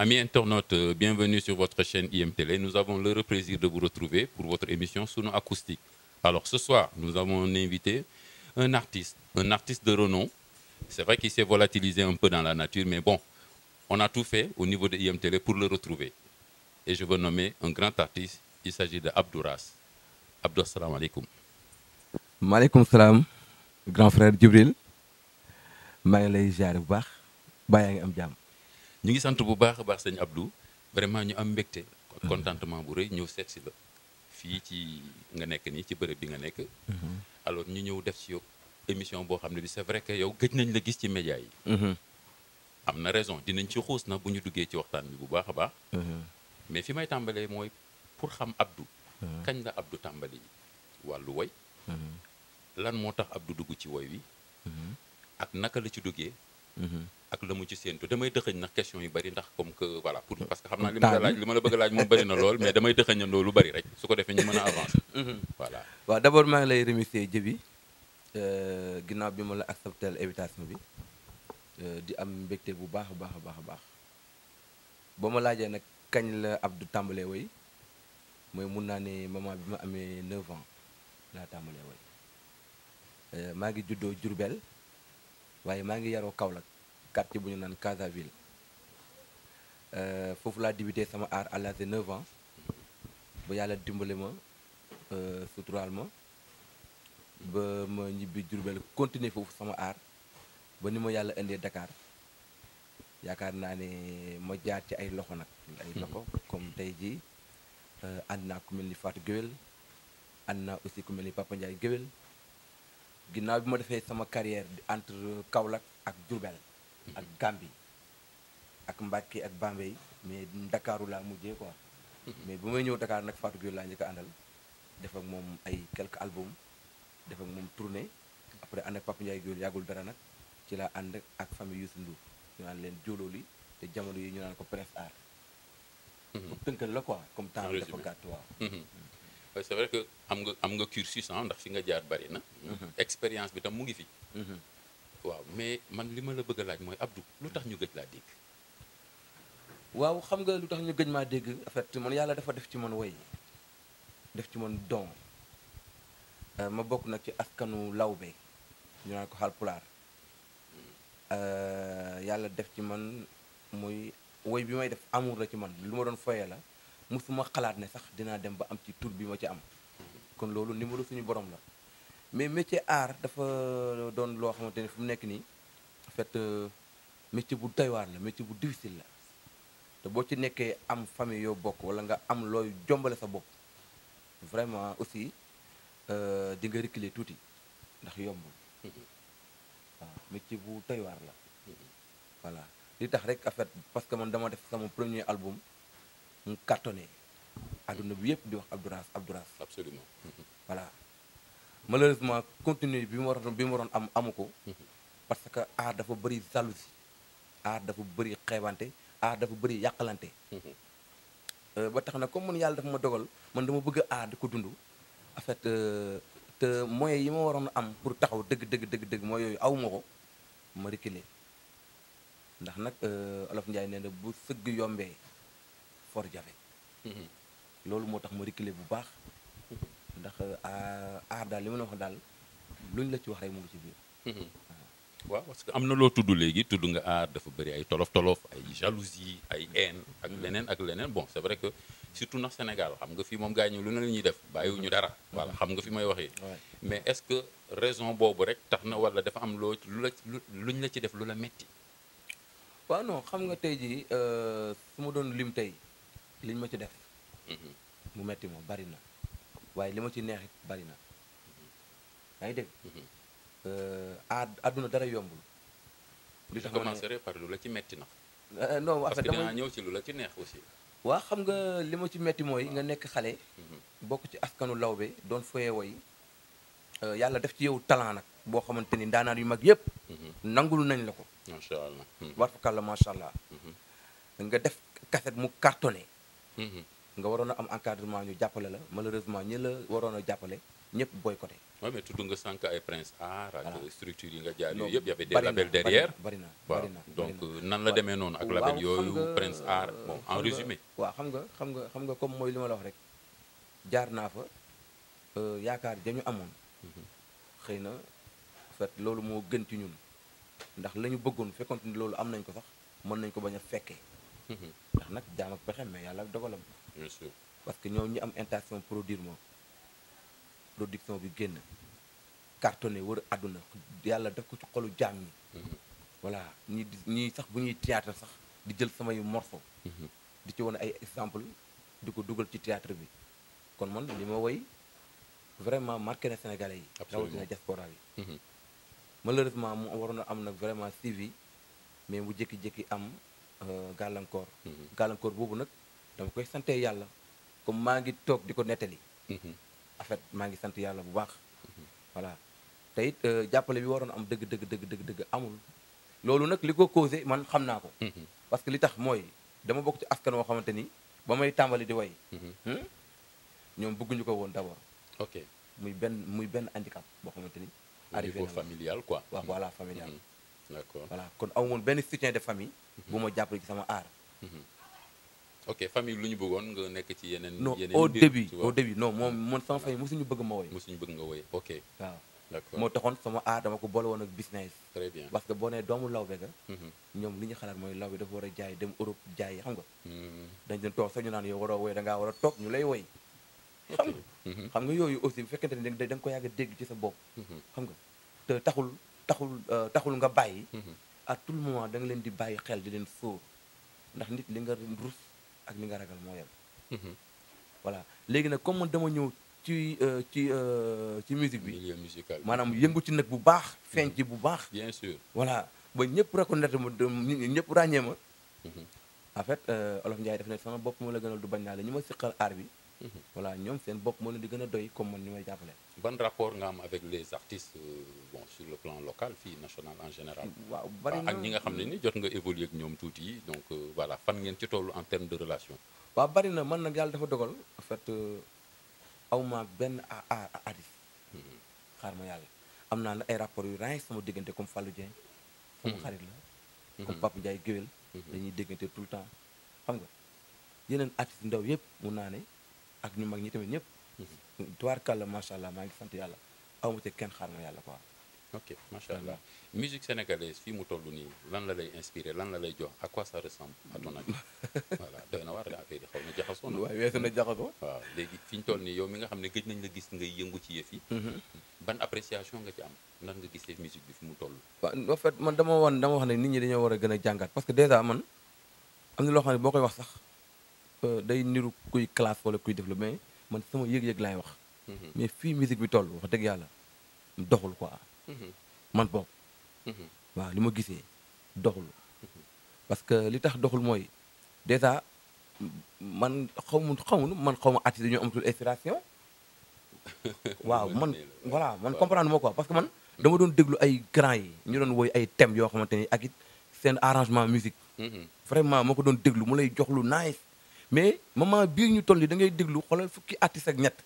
Amis internautes, bienvenue sur votre chaîne IMTV. Nous avons le plaisir de vous retrouver pour votre émission Sono Acoustique. Alors ce soir, nous avons invité un artiste de renom. C'est vrai qu'il s'est volatilisé un peu dans la nature, mais bon, on a tout fait au niveau de IMTV pour le retrouver. Et je veux nommer un grand artiste, il s'agit de Abdou Ras. Abdou, assalamu alaikum. maaleykum salaam grand frère Djibril maa ngi lay ziare bu baax baa yaa ngi am jàmm. ñu ngi sant bu baax a baax sëñ Abdou vraiment ñu am mbégte contentement bu rëy ñëw seet si la fii ci nga nekk nii ci bërëb bi nga nekk. alors ñu ñëw def ci yow émission boo xam ne bi c'est vrai que yow gëj nañ la gis ci média yi. am na raison dinañ ci xuus na bu ñu duggee ci waxtaan bi bu baax a baax. mais fi may tàmbalee mooy pour xam Abdou. kañ la Abdou tàmbali wàllu woy. lan moo tax Abdou dugg ci woy wi. ak naka la ci duggee. ak la mu ci séentu damay dëxëñ nag question yu bari ndax comme que voilà pour parce que xam naa li ma la bëgg a laaj moom bari na lool mais damay dëxëñandoo lu bari rek su ko defee ñu mën a avancer. voilà waaw d'abord maa ngi lay remercier Djibi ginnaaw bi ma la accepté invitation bi di am mbégte bu baax a baax a baax a baax ba ma laajee nag kañ la Abdou tàmbalee woy mooy mun naa ne moment bi ma amee 9 ans laa tàmbalee woy maa ngi juddoo Diourbel waaye maa ngi yaroo Kaolack quartier bu ñu naan Casaville foofu laa débuté sama art à l'âge de 9 ans ba yàlla dimbali ma suturaal ma ba ma ñibbi Diourbel continuer foofu sama art ba ni ma yàlla indee Dakar yaakaar naa ne ma jaar ci ay loxo nag ay loxo comme tey jii ànd naa ku mel ni Fatou Guewel ànd naa aussi ku mel ni Papa Ndiaye Guewel ginnaaw bi ma defee sama carrière entre Kaolack ak Diourbel ak Gambie ak Mbacké ak Bambey mais Ndakaaru laa mujjee quoi mais bu may ñëw Dakar nag Fatou Gueye laa njëkk a àndal def ak moom ay quelques albums def ak moom tournée après ànd ak Papa Ndiaye Gueye yàggul dara nag ci laa ànd ak famille Youssou Ndour ñu naan leen jóolooli te jamono yi ñu naan ko Prince Art pour tënkal la quoi comme temps bi dafa gàtt waaw. c'est vrai que am nga cursus ndax fi nga jaar bari na. expérience bi tam mu ngi fi. waaw mais man li ma la bëgg a laaj mooy Abdou lu tax ñu gëj laa dégg. waaw xam nga lu tax ñu gëj maa dégg en fait man yàlla dafa def ci man woy def ci man don ma bokk nag ci askanu lawbe ñu naan ko Haalpulaar yàlla def ci man muy woy bi may def amour la ci man lu ma doon foyee la musuma xalaat ne sax dinaa dem ba am ci tur bi ma ci am kon loolu ndimbalu suñu borom la mais métier art dafa doon loo xamante ne fu mu nekk nii en fait métier bu doy waar la métier bu difficile la te boo ci nekkee am famille yoo bokk wala nga am looy jombale sa bopp vraiment aussi di nga reculer tuuti ndax yombul waaw métier bu doy waar la voilà li tax rek en fait parce que man dama def sama premier album mu cartonné adduna bi yëpp di wax Abdou Ras absolument voilà malheureusement continue bi mu waroon am amu ko parce que art dafa bëri jalousie art dafa bëri xeebante art dafa bëri yàqalante ba tax na comme man yàlla dafa ma dogal man dama bëgg art di ko dund en fait te moyens yi ma waroon am pour taxaw dëgg mooy yooyu awuma ko ma reculer ndax nag Olof Njaay nee na bu sëgg yombee for jafe loolu moo tax ma reculer bu baax ndax aar daal li ma la wax daal luñ la ci wax rek mu ngi ci biir. waaw parce que am na loo tudd léegi tudd nga aar dafa bëri ay tolof-tolof ay jalousie ay haine ak leneen bon c'est vrai que surtout ndax Sénégal xam nga fii moom gars ñi lu ne la ñuy def bàyyiwuñu dara. voilà xam nga fi may waxee. mais est-ce que raison boobu rek tax na wala dafa am loo luñ la ci def lu la metti. waaw non xam nga tey jii su ma doon lim tey liñ ma ci def. mu metti moom bari na waaye li ma ci neexit bari na yaa ngi dégg. àdduna dara yombul. li tax commencer par lu la ci metti na. non en fait parce que dinaa ñëw ci lu la ci neex aussi. waa xam nga li ma ci metti mooy nga nekk xale. bokk ci askanu lawbe doon foyee woy yàlla def ci yow talent nag boo xamante ni ndaanaan yu mag yëpp. nangul nañ la ko. macha allah. warfakalla macha allah. nga def cassette mu cartonné. nga waroon a am encadrement ñu jàppale la malheureusement ñi la waroon a jàppale ñëpp boycotté. Ouais, mais tudd nga sànq ay Prince Art ak Voilà. structure yi nga jaar Non, yooyu yëpp y avait des bari na, labels bari na, derrière. bari na, waaw bari na, donc bari na. nan la demee noonu ak label yooyu Prince Art bon en résumé. waaw xam nga comme mooy li ma la wax rek jaar naa fa yaakaar dañu amoon xëy na en fait loolu moo gën ci ñun ndax la ñu bëggoon fekkoon ni loolu am nañ ko sax mën nañ ko bañ a fekkee ndax nag jaam ak pexem mais yàlla ak dogalam bien sûr. parce que ñoom ñi am intention produire moom production bi génn cartonné wër àdduna yàlla def ko ci xolu jaam ñi voilà ñii sax bu ñuy théâtre sax di jël samay morceau di ci wane ay exemple di ko dugal ci théâtre bi kon man li ma woy vraiment marqué na Sénégalais yi rawatina diaspora bi malheureusement mu waroon a am nag vraiment suivi mais mu jékki-jékki am gàllankoor gàllankoor boobu nag dama koy sante yàlla comme maa ngi toog di ko nettali en fait maa ngi sant yàlla bu baax voilà te it jàppale bi waroon am dëgg amul loolu nag li ko causé man xam naa ko parce que li tax mooy dama bokk ci askan woo xamante ni ba may tàmbali di way ñoom bëgguñu ko woon d'abord ok muy benn handicap boo xamante ni arrivé niveau familial quoi. waaw voilà familial d'accord voilà kon aw moon benn soutien de famille bu ma jàppale ci sama art ok famille lu ñu bëggoon nga nekk ci yeneen non yeneen au mbir, début tu vois. au début non moom man sama famille mosuñu bëgg ma woy mosuñu bëgg nga woy ok waaw d'accord moo taxoon sama art dama ko boole woon ak business très bien. parce que boo nee doomu lawbe ga Mhm. ñoom li ñu xalaat mooy lawbe dafa war a jaay dem Europe jaay xam nga Mhm. dañ doon toog sax ñu naan yow waroo woy da ngaa war a toog ñu lay woy xam nga Mhm. xam nga yooyu aussi bu fekkente ne da nga ko yàgg a dégg ci sa bopp Mhm. xam nga te taxul nga bàyyi Mhm. à tout le moment da nga leen di bàyyi xel di leen sóor ndax nit li nga rus ak li nga ragal moo yem Mhm. voilà léegi nag comme man dama ñëw ci musique bi milieu musical bi. maanaam yëngu ci nag bu baax feeñ ci bu baax bien sûr. voilà ba ñëpp reconnaître ma ñëpp ràññee ma Mhm. en fait Olof Ndiaye def ne sama bopp moo la gënal du bañ naa la ñu ma siqal aar bi Mhm. voilà ñoom seen bopp moo leen di gën a doy comme man ñu may jàppale ban rapport nga am avec les artistes bon sur le plan local fii national en général. waaw bari na ak ñi nga xam ne ni jot nga évoluer ak ñoom tuuti donc voilà fan ngeen ci tollu en termes de relation. waaw bari na man nag yàlla dafa dogal en fait aw ma benn artiste Mhm. xaar ma yàlla am naa nag ay rapports yu ràññ sama diggante comme Fallou Dieng sama xarit la comme Papa Ndiaye Géwél dañuy déggante tout le temps xam nga yeneen artistes yu ndaw yëpp mun naa ne ak ñu mag ñi tamit ñëpp tubaarkàlla macha allah maa ngi sant yàlla aw ma ci kenn xaar ma yàlla quoi ok macha allah musique sénégalaise fii mu toll nii lan la lay inspiré lan la lay jox à quoi ça ressemble à ton avis voilà doy na war de affaire yi xaw na jaxasoo na. waaye weesu na jaxasoo waaw léegi fi ñu toll nii yow mi nga xam ne gëj nañ la gis ngay yëngu ci yëf yi. ban appréciation nga ci am nan nga gisee musique bi fi mu toll. waaw en fait man dama wax ne nit ñi dañoo war a gën a jàngat parce que déjà man am na loo xam ne boo koy wax sax day niru kuy classe wala kuy def la mais man sama yëg-yëg laay wax mais fii musique bi toll wax dëgg yàlla doxul quoi man boog waaw li ma gisee doxul parce que li tax doxul mooy déjà man xaw ma artiste dañoo amatul inspiration waaw man voilà man comprendre moo quoi parce que man dama doon déglu ay grand yi ñu doon woy ay thèmes yoo xamante ni ak it seen arrangement musique vraiment moo ko doon déglu mu lay jox lu nice mais moment bii ñu toll nii da ngay déglu xoolal fukki artiste ak ñett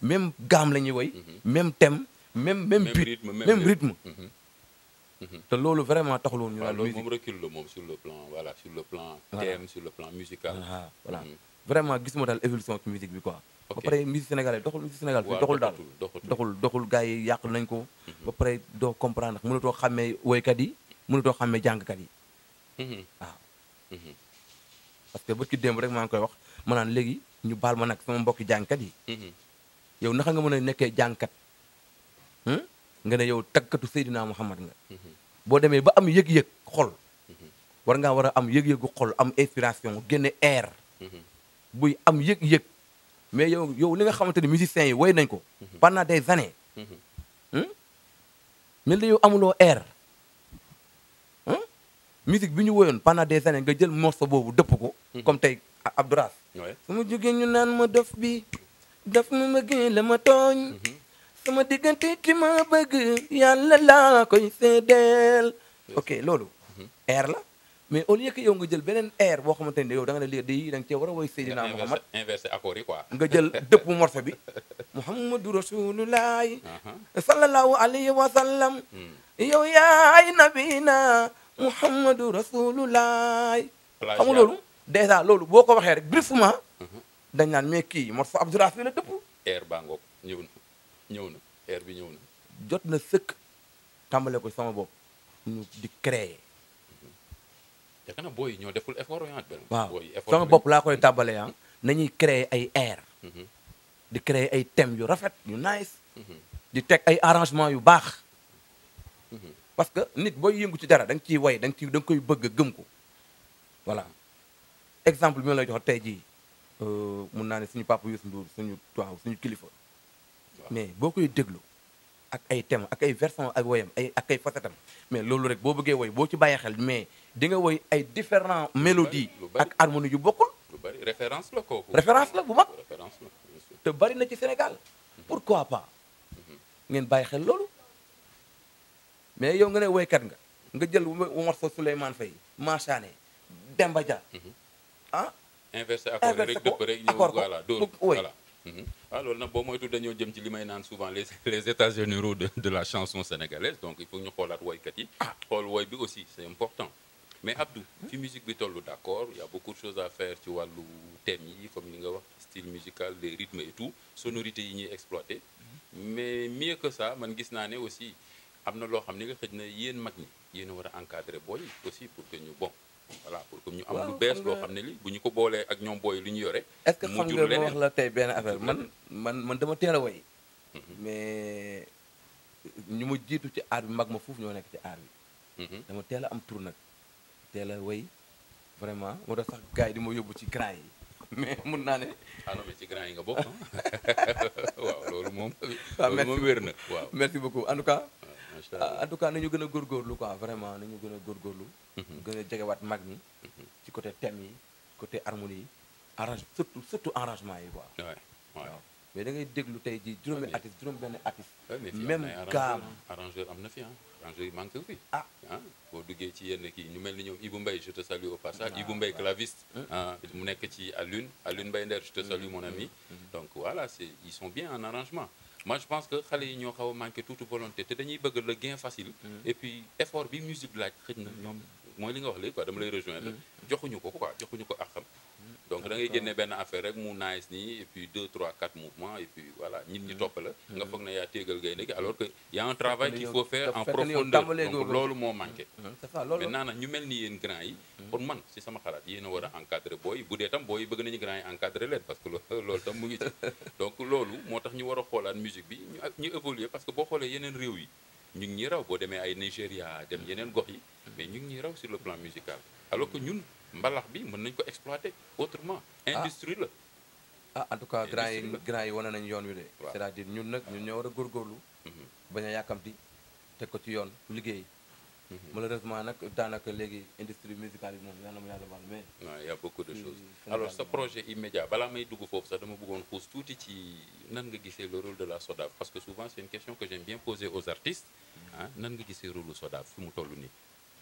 même gamme la ñuy woy même thème même beat même rythme te loolu vraiment taxul woon ñu naan loolu moom recul la moom sur le plan voilà sur le plan thème sur le plan musical voilà vraiment gisuma daal évolution ci musique bi quoi ba pare musique sénégalaise doxul musique sénégal fii doxul daal doxul gars yi yàq nañ ko ba pare doo comprendre ndax mënatoo xàmmee woykat yi mënatoo xàmmee jàngkat yi waaw parce que bët ki démb rek maa ngi koy wax ma naan léegi ñu baal ma nag sama mbokki jàngkat yi yow naka nga mën a nekkee jàngkat nga ne yow taggkatu Seydina Muhammad nga boo demee ba am yëg-yëg xol war ngaa war a am yëg-yëgu xol am inspiration génne air buy am yëg-yëg mais yow li nga xamante ni musiciens yi woy nañ ko pendant des années mel na yow amuloo air musique bi ñu woyoon pendant des années nga jël morceau boobu dëpp ko comme tey Abdouras sama jógee ñu naan ma dof bi daf ma bëggee la ma tooñ sama diggante ci ma bëgg yàlla laa koy seedeel ok loolu air la mais au lieu que yow nga jël beneen air boo xamante ni yow da nga ne lii di da nga cee war a woy Seydina nga Muhammad inversé accord yi quoi. nga jël dëpp morceau bi Muhammadu Rasulullahi Aha. sallallahu alayhi wa sallam Hmm. yow yaay nabina Muhammadu Rasulullahi xam nga Plagiat. loolu dèjà loolu boo ko waxee rek brièvement Mhm. dañ naan mais kii morceau Abdoulaye bi la dëpp air baa ngoog ñëw na ñëw na air bi ñëw na. jot na sëkk tàmbale ko sama bopp ñu di créer yaakaar naa booy yi ñoo deful effort yaa benn. waaw booy yi effort sama nañ. bopp laa koy tàmbalee ah nañuy créer ay air Mhm. di créer ay thèmes yu rafet yu nice Mhm. di teg ay arrangement yu baax Mhm. parce que nit booy yëngu ci dara da nga ciy way da nga koy bëgg a gëm ko voilà exemple bi ma lay jox tey jii mun naa ne suñu papa Youssou Ndour suñu kilifa Waaw. mais boo koy déglu ak ay thèmes ak ay version ak woyam ak ay facetam mais loolu rek boo bëggee woy boo ci bàyyi xel mais di nga woy ay différents mélodies lu bari. ak harmonie yu bokkul lu bari référence la kooku. référence la bu mag référence la bien sûr. te bari na ci Sénégal pourquoi pas ngeen bàyyi xel loolu mais yow nga ne woykat nga jël morceau Souleymane Faye Machané Demba Dia ah inversé accord yi Inversé rek ko, dëpp rek ñëw accord ko, voilà dóor mu woy. voilà. waaw loolu nag boo moytu dañoo jëm ci li may naan souvent les états généraux de la chanson sénégalaise donc il faut ñu xoolaat woykat yi. xool woy bi aussi c'est important. mais Abdou fi musique bi toll d'accord il y a beaucoup de choses à faire ci wàllu thèmes yi comme li nga wax style musical les rythmes et tout sonorités yi ñuy exploiter mais mieux que ça man gis naa ne aussi am na loo xam ne nga xëj na yéen mag ñi yéen a war a encadrer booy yi aussi pour que ñu bon voilà pour que ñu am lu Waaw, bees xam loo nga- xam ne li bu ñu ko boolee ak ñoom booy lu ñu yore. est-ce que mu xam jur nga ma leneen. wax la tey benn affaire jur man dama teel a woy mais ñu ma jiitu ci aar bi mag ma foofu ñoo nekk ci aar bi Mhm. dama teel a am tour nag teel a woy vraiment moo tax sax gars yi di ma yóbbu ci grand yi mais mun naa ne ah non mais ci grand yi nga bokk waaw loolu moom. waaw, loolu merci moom wér na waaw. merci beaucoup en tout cas waaw macha allah. en tout cas nañu gën a góorgóorlu quoi vraiment nañu gën a góorgóorlu gën a jegewaat mag ñi ci côté thème yi côté harmonie yi surtout arrangement yi quoi waay waay. waaw mais da ngay déglu tey ji juróomi mais- artiste juróom benn artiste Ouais, mais fii même am na ay gaam arrangeur am na fi ah arrangeur yi manqué fi ah boo duggee ci yenn kii ñu mel ni ñoom Ibou Mbaye je te salue au passage Ibou Mbaye claviste mu nekk ci Alune Mbaye Nder je te salue mon ami donc voilà c'est ils sont bien en arrangement moi je pense que xale yi ñoo xaw a manqué toute volonté te dañuy bëgg le gain facile et puis effort bi musique laaj xëj na ñoom mooy li nga wax léegi quoi dama lay rejoindre joxuñu ko quoi joxuñu ko ak xam donc da ngay génne benn affaire rek mu nice nii et puis 2 3 4 mouvements et puis voilà nit ñi topp la nga foog na yaa téegal gaynde gi alors que y a un travail qu'il faut faire en profondeur donc loolu moo manqué c'est ça loolu maintenant nag ñu mel ni yéen grand yi pour man si sama xalaat yéen a war a encadrer booy bu dee tam booy bëgg nañu grand yi encadrer leen parce que loolu tam mu ngi ci donc loolu moo tax ñu war a xoolaat musique bi ñu évoluer parce que boo xoolee yeneen réew yi ñu ngi ñuy raw boo demee ay Nigéria dem yeneen gox yi mais ñu ngi ñuy raw sur le plan musical alors que ñun mbalax bi mën nañ ko exploiter autrement industrie la en tout cas Industrie la. grand yi wane nañu yoon wi de Waaw. c'est-à-dire ñun nag ñun ñoo war a góorgóorlu bañ a yàkkamti teg ko ci yoon liggéey malheureusement nag daanaka léegi industrie musicale bi moom yàlla ma yàlla baal mais waaw y a beaucoup de choses Sénégal alors sa moom. projet immédiat balaa may dugg foofu sax dama bëggoon xuus tuuti ci nan nga gisee le rôle de la SODAV parce que souvent c'est une question que j'aime bien poser aux artistes nan nga gisee rôle SODAV fi mu toll nii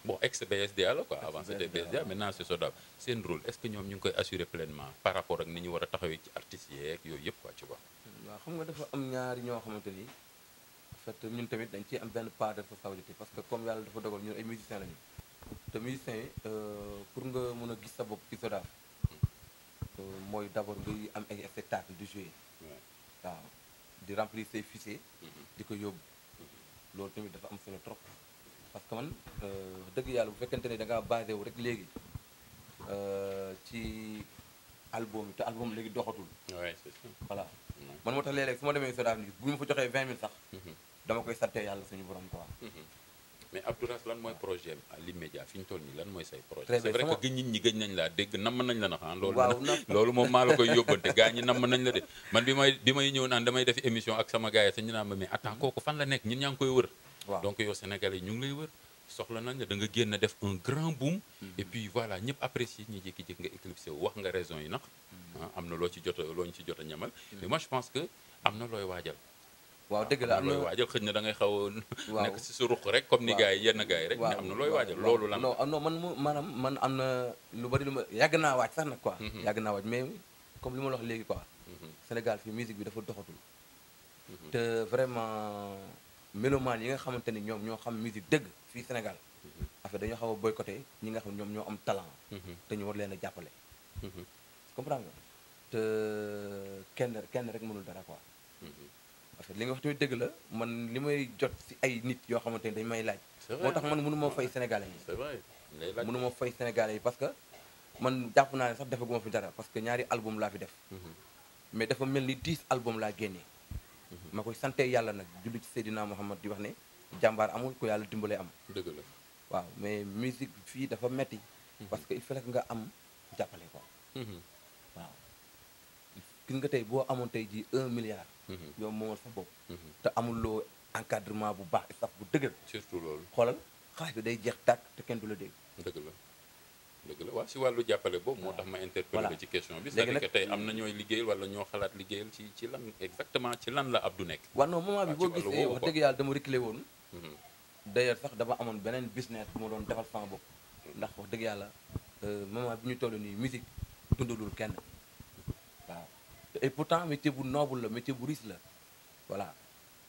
bon ex BSDA la quoi avant c'était BSDA maintenant c'est SODAV seen rôle est-ce que ñoom ñu ngi koy assurer pleinement par rapport ak ni ñu war a taxawee ci artistes yeeg yooyu yëpp quoi tu vois. waaw xam nga dafa am ñaari ñoo xamante ni en fait ñun tamit dañ ciy am benn part de responsabilité parce que comme yàlla dafa dogal ñun ay musiciens lañu te musiciens yi pour nga mën a gis sa bopp ci SODAV mooy d'abord ngay am ay spectacle di jouer waaw di remplir say fichiers di ko yóbbu loolu tamit dafa am solo trop parce que man dëgg yàlla bu fekkente ne da ngaa basé wu rek léegi ci album yi te album léegi doxatul ouais c'est ça. voilà man moo tax léeg-léeg su ma demee SODAV ni bu ñu ma fa joxee 20 000 sax dama koy sante yàlla suñu borom quoi mais Abdouras lan mooy projet à l'immédiat fi ñu toll nii lan mooy say projet Très c'est bien, vrai sama- que gën nit ñi gëj nañ laa dégg namm nañ la na xan loolu Waaw, loolu moom maa la koy yóbbante gars ñi namm nañ la de man bi may ñëw naan damay def émission ak sama gars yi sax ñu naan ma mais attends kooku fan la nekk ñun ñaa ngi koy wër waaw donc yow sénégalais yi ñu ngi lay wër soxla nañ la da nga génn def un grand boom et puis voilà ñëpp apprécier ñu jékki-jékki nga éclipsé wu wax nga raison yi nag am na loo ci jot loo ñu ci jot a ñamal mais moi je pense que am na looy waajal waaw dëgg la am na looy waajal xëj na da ngay xaw a waaw nekk si sa ruq rek comme ni waaw gars yi yenn gars yi rek mais am na looy waajal loolu lan non non man maanaam man am na lu bari lu ma yàgg naa waaj sax nag quoi yàgg naa waaj mais comme li ma la wax léegi quoi Sénégal fii musique bi dafa doxatul te vraiment mélomane yi nga xamante ni ñoom ñoo xam musique dëgg fii Sénégal en fait dañoo xaw a boycotté ñi nga xam ñoom ñoo am talent te ñu war leen a jàppale comprendre nga te kenn rek mënul dara quoi en fait li nga wax tamit dëgg la man li may jot si ay nit yoo xamante ni dañ may laaj moo tax man mënu ma fay sénégalais yi c'est vrai mënu ma fay sénégalais yi parce que man jàpp naa ne sax defaguma fi dara parce que ñaari album laa fi def mais dafa mel ni 10 album laa génnee ma koy sante yàlla nag julli ci Seydina Muhammad di wax ne jàmbaar amul ko yàlla dimbalee am dëgg la waaw mais musique fii dafa metti parce que il faut que nga am jàppale ko waaw gis nga tey boo amoon tey ji 1 milliard yow moomal sa bopp te amuloo encadrement bu baax staff bu dëgër surtout loolu xoolal xaalis bi day jeex tàkk te kenn du la dégg dëgg la waaw si wàllu jàppale boobu moo tax ma interpellé ci question bi c'est-à-dire que tey am na ñooy liggéeyal wala ñoo xalaat liggéeyal ci lan exactement ci lan la Abdou nekk waaw non moment bi boo gisee wax dëgg yàlla dama reculé woon d'ailleurs sax dama amoon beneen business bu ma doon defal sama bopp ndax wax dëgg yàlla moment bi ñu toll nii musique dundalul kenn waaw et pourtant métier bu noble la métier bu riche la voilà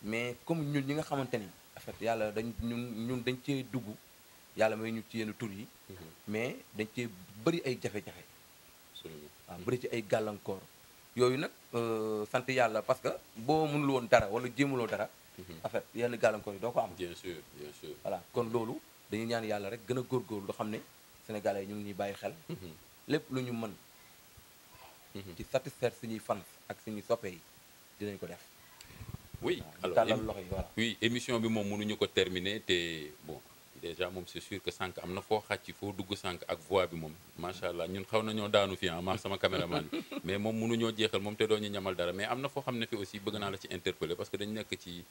mais comme ñun ñi nga xamante ni en fait yàlla dañ ñun dañ cee dugg yàlla may ñu ci yenn tur yi mais dañ cee bëri ay jafe-jafe waaw bëri ci ay gàllankoor yooyu nag sant yàlla parce que boo mënul woon dara wala jéemuloo dara en fait yenn gàllankoor yi doo ko am bien sûr voilà kon loolu dañuy ñaan yàlla rek gën a góorgóorlu loo xam ne sénégalais ñu ngi ñuy bàyyi xel lépp lu ñu mën ci satisfaire suñuy fans ak suñuy soppe yi dinañ ko def oui alors tàllal loxo yi voilà oui émission bi moom mënuñu ko terminer te bon déjà moom c'est sûr que sànq am na foo xàcc foo dugg sànq ak voix bi moom macha allah ñun xaw nañoo daanu fi ah maa sama caméraman bi mais moom mënuñoo jeexal moom te doo ñu ñamal dara mais am na foo xam ne fi aussi bëgg naa la ci interpeller parce que dañ nekk ci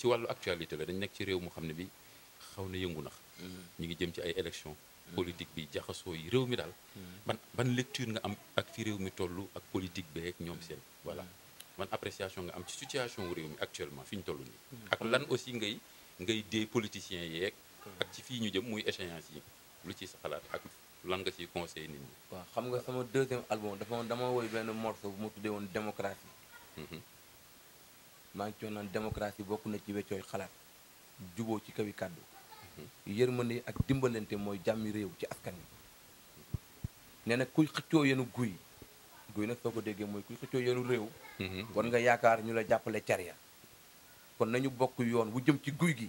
wàllu actualité la dañ nekk ci réew mu xam ne bi xaw na yëngu nax ñu ngi jëm ci ay élections politique bi jaxasoo yi réew mi daal ban lecture nga am ak fi réew mi toll ak politique beeg ñoom seen voilà ban appréciation nga am ci situation wu réew mi actuellement fi ñu toll nii ak lan aussi ngay dee politiciens yeeg ak ci fii ñu jëm muy échéance yi lu ci sa xalaat ak lan nga ciy conseiller nit ñi waaw xam nga sama deuxième album dama woy benn morceau bu ma tuddee woon démocratie maa ngi ci naan démocratie bokk na ci weccooy xalaat juboo ci kawi kàddu yërmande ak dimbalante mooy jàmmi réew ci askan wi nee na kuy xëccoo yenu guy nag soo ko déggee mooy kuy xëccoo yenu réew war nga yaakaar ñu la jàppale caria kon nañu bokk yoon bu jëm ci guy gi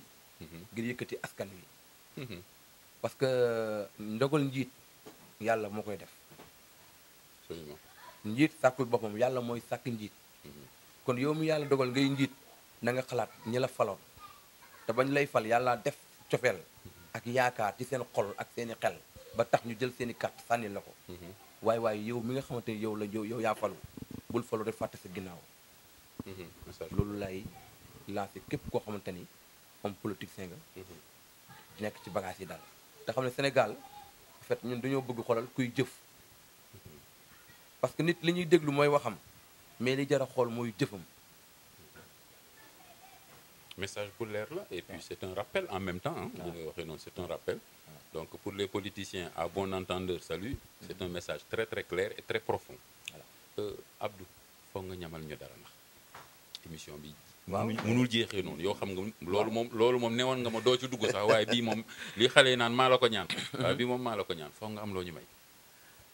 ngir yëkkati askan wi parce que ndogal njiit yàlla moo koy def njiit sàkkul boppam yàlla mooy sàkk njiit kon yow mi yàlla dogal ngay njiit na nga xalaat ñi la faloon te bañ lay fal yàlla def cofeel ak yaakaar ci seen xol ak seeni xel ba tax ñu jël seeni carte sànni la ko waaye yow mi nga xamante ni yow yaa falu bul falu rek fàtte sa ginnaaw loolu lay lancé képp koo xamante ni homme politicien nga nekk ci bagage yi daal te xam ne Sénégal en fait ñun dañoo bëgg xoolal kuy jëf parce que nit li ñuy déglu mooy waxam mais li jar a xool mooy jëfam message bu leer la et puis c'est un rappel en même temps li ngay waxee noonu c'est un rappel donc pour les politiciens à bon entendeur salut c'est un message très très clair et très profond Abdou foog nga ñamal ñu dara ndax émission bi mënul jeexee noonu yow xam nga loolu moom newoon nga ma doo ci dugg sax waaye bii moom li xale yi naan maa la ko ñaan waaye bii moom maa la ko ñaan foog nga am loo ñu may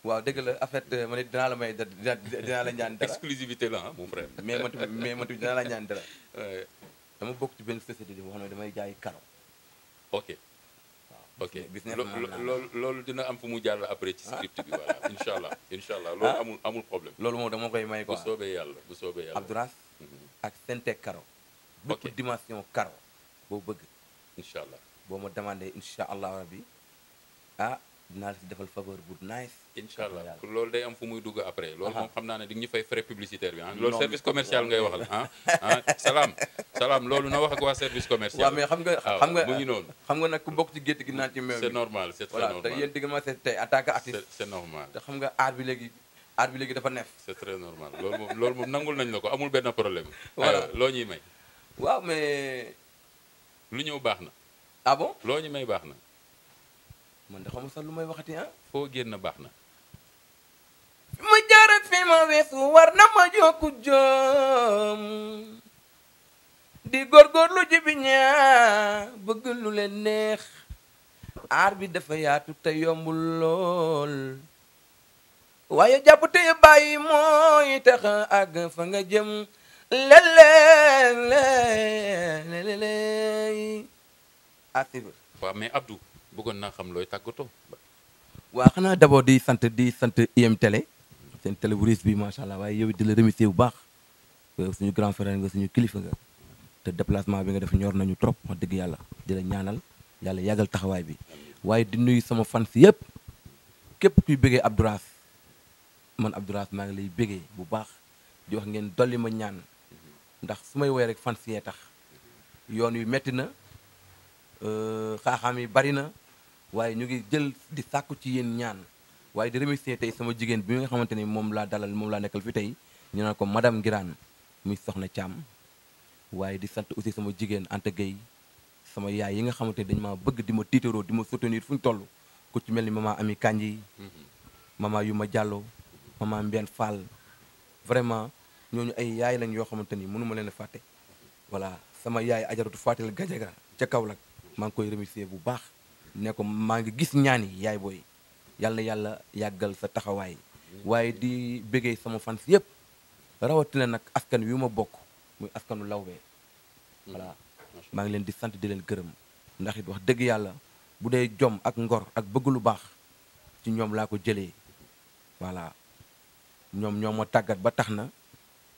waaw dëgg la en fait man it dinaa la may dinaa la ñaan dara exclusivité la mon frère mais man tamit dinaa la ñaan dara dama bokk ci benn société bi boo xam ne damay jaay karo ok loolu dina am fu mu jàll après ci script bi voilà incha allah loolu amul problème loolu moom dama koy may quoi bu soobee yàlla Abdouras ak Sentec karo bépp dimension karo boo bëgg incha allah boo ma demandé incha allah rabbi dinaa la si defal faveur bu nice incha allah loolu day am fu muy dugg après loolu moom xam naa ne di nga ñu fay frais publicitaire bi loolu service commercial ngay waxal salaam loolu na wax ak waa service commercial waaw mais xam nga mu ngi noonu xam nga nag ku bokk ci gétt gi naan ci meew c'est normal c'est très normal te yéen digga ma c'est tey attaque artiste c'est normal te xam nga aar bi léegi dafa neef c'est très normal loolu moom nangul nañ la ko amul benn problème voilà loo ñuy may waaw mais. lu ñëw baax na. ah bon loo ñu may baax na. man de xamul sax lu may waxati ah. foo génn baax na. fi ma jaar ak fi ma weesu war na ma jokku jom di góorgóorlu ji bi ñaa bëgg lu leen neex aar bi dafa yaatu te yombul lool waaye jàpp te bàyyi mooy tax àgg fa nga jëm leleleleleley asib waaw mais Abdou bëggoon naa xam looy tàggatoo. waa xanaa d'abord di sant IM Télé seen télé bu riis bi macha allah waaye yow it di la remercier bu baax suñu grand frère nga suñu kilifa nga te déplacement bi nga def ñor nañu trop wax dëgg yàlla di la ñaanal yàlla yàggal taxawaay bi waaye di nuyu sama fans yëpp képp kuy bëggee Abdourass man Abdourass maa ngi lay bëggee bu baax di wax ngeen dolli ma ñaan ndax su may woy rek fans yee tax yoon wi metti na xaaxaam yi bari na waaye ñu ngi jël di sàkku ci yéen ñaan waaye di remercier tey sama jigéen bi nga xamante ni moom laa dalal moom laa nekkal fi tey ñu naan ko madame Ngiraan muy soxna Thiam waaye di sant aussi sama jigéen Anta Gueye sama yaay yi nga xamante ni dañu maa bëgg di ma tiitaroo di ma soutenir fu ñu toll ku ci mel ni maman Ami Kanji maman Yuma Diallo maman Mbène Fall vraiment ñooñu ay yaay lañ yoo xamante ni mënu ma leen a fàtte voilà sama yaay ajaratu Fatel Gajaga ca Kaolack maa ngi koy remercier bu baax ne ko maa ngi gis ñaan yi yaay booy yàlla na yàlla yàggal sa taxawaay waaye di bëggee sama fans yëpp rawatina nag askan wi ma bokk muy askanu lawbe voilà maa ngi leen di sant di leen gërëm ndax it wax dëgg yàlla bu dee jom ak ngor ak bëgg lu baax ci ñoom laa ko jëlee voilà ñoom ñoo ma tàggat ba tax na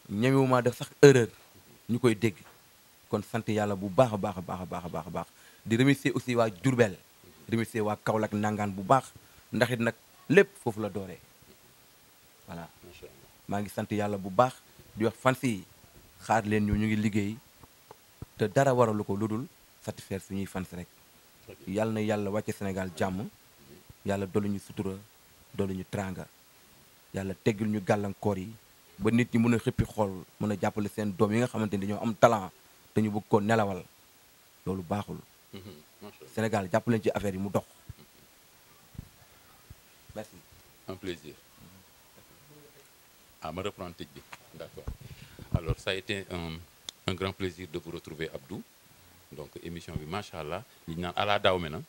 ñemewumaa def sax erreur ñu koy dégg kon sant yàlla bu baax a baax a baax a baax a baax a baax di remercier aussi waa Diourbel remercier waa Kaolack nangaan bu baax ndax it nag lépp foofu la dooree voilà maa ngi sant yàlla bu baax di wax fans yi xaar leen ñu ngi liggéey te dara waralu ko lu dul satisfaire suñuy fans rek yàlla na yàlla wàcce Sénégal jàmm yàlla dolli ñu sutura dolli ñu tranga yàlla teggil ñu gàllankoor yi ba nit ñi mën a xëppi xool mën a jàppale seen doom yi nga xamante ni dañoo am talent te ñu bëgg ko nelawal loolu baaxul Sénégal jàpp leen ci affaire yi mu dox merci. Un plaisir. Ah, me reprendre tëj bi d'accord alors ça a été un grand plaisir de vous retrouver Abdou donc émission bi macha allah li ñu naan ala daaw me na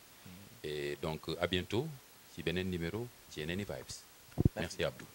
et donc à bientôt ci beneen numéro ci yeneen i vibes merci Abdou.